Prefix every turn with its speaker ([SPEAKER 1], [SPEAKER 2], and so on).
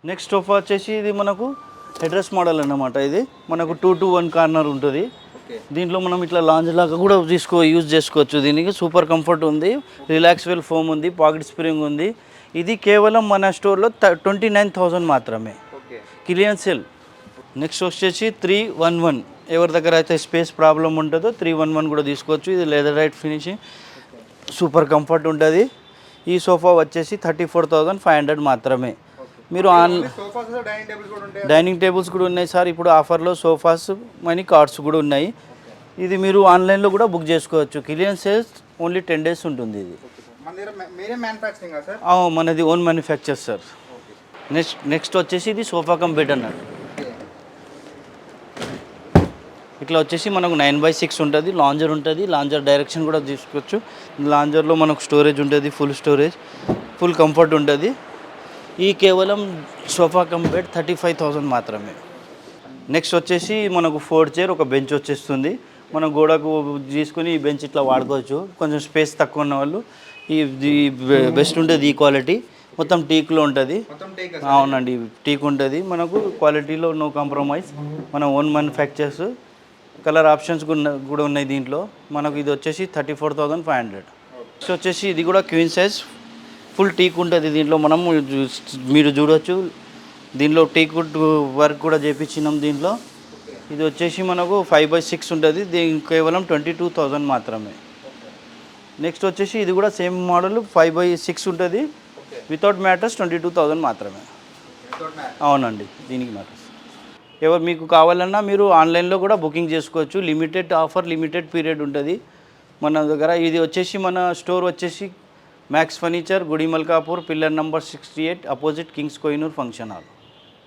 [SPEAKER 1] Next sofa వచ్చేసి ఇది మనకు హెడ్రెస్ మోడల్ అన్నమాట. ఇది మనకు 2-to-1 కార్నర్ ఉంటుంది. దీంట్లో మనం ఇట్లా లాంజ్ లాగా కూడా యూజ్ చేసుకోవచ్చు. దీనికి సూపర్ కంఫర్ట్ ఉంది, రిలాక్స్వెల్ ఫోమ్ ఉంది, పాకెట్ స్ప్రింగ్ ఉంది. ఇది కేవలం మన స్టోర్లో 29,000 మాత్రమే, కిలియన్ సేల్. నెక్స్ట్ వచ్చేసి 311. ఎవరి దగ్గర అయితే స్పేస్ ప్రాబ్లం ఉంటుందో 311 కూడా తీసుకోవచ్చు. ఇది leather right finishing, super comfort ఉంటుంది. ఈ సోఫా వచ్చేసి 34,500 మాత్రమే. మీరు డైనింగ్ టేబుల్స్ కూడా ఉన్నాయి సార్. ఇప్పుడు ఆఫర్లో సోఫాస్ మనీ కార్డ్స్ కూడా ఉన్నాయి. ఇది మీరు ఆన్లైన్లో కూడా బుక్ చేసుకోవచ్చు. కిలియన్ సేల్స్ ఓన్లీ 10 days ఉంటుంది. ఇది మనది ఓన్ మ్యానుఫ్యాక్చర్ సార్. నెక్స్ట్ వచ్చేసి ఇది సోఫా కమ్ బెడ్ అన్నట్టు. ఇట్లా వచ్చేసి మనకు 9/6 ఉంటుంది. లాంజర్ ఉంటుంది. లాంజర్ డైరెక్షన్ కూడా తీసుకోవచ్చు. లాంజర్లో మనకు స్టోరేజ్ ఉంటుంది, ఫుల్ స్టోరేజ్, ఫుల్ కంఫర్ట్ ఉంటుంది. ఈ కేవలం సోఫా కమ్ బెడ్ 35,000 మాత్రమే. నెక్స్ట్ వచ్చేసి మనకు 4 చైర్ ఒక బెంచ్ వచ్చేస్తుంది. మనం గోడకు తీసుకుని ఈ బెంచ్ ఇట్లా వాడుకోవచ్చు. కొంచెం స్పేస్ తక్కువ ఉన్న వాళ్ళు ఈ బెస్ట్ ఉంటుంది. ఈ క్వాలిటీ మొత్తం టీక్లో ఉంటుంది. అవునండి, టీక్ ఉంటుంది. మనకు క్వాలిటీలో నో కాంప్రమైజ్. మన ఓన్ మ్యానుఫ్యాక్చర్స్, కలర్ ఆప్షన్స్ కూడా ఉన్నాయి దీంట్లో. మనకు ఇది వచ్చేసి 34,500. నెక్స్ట్ వచ్చేసి ఇది కూడా క్వీన్ సైజ్ ఫుల్ టీక్ ఉంటుంది. దీంట్లో మనం మీరు చూడవచ్చు, దీనిలో టీక్ వర్క్ కూడా చేయించినాం దీంట్లో. ఇది వచ్చేసి మనకు 5/6 ఉంటుంది. దీని కేవలం 22,000 మాత్రమే. నెక్స్ట్ వచ్చేసి ఇది కూడా సేమ్ మోడల్ 5/6 ఉంటుంది. వితౌట్ మ్యాటర్స్ 22,000 మాత్రమే. అవునండి, దీనికి మ్యాటర్స్. ఎవరు మీకు కావాలన్నా మీరు ఆన్లైన్లో కూడా బుకింగ్ చేసుకోవచ్చు. లిమిటెడ్ ఆఫర్, లిమిటెడ్ పీరియడ్ ఉంటుంది మన దగ్గర. ఇది వచ్చేసి మన స్టోర్ వచ్చేసి మ్యాక్స్ ఫర్నిచర్, గుడి Malkapur, pillar number 68, opposite Kings Kohinoor function hall.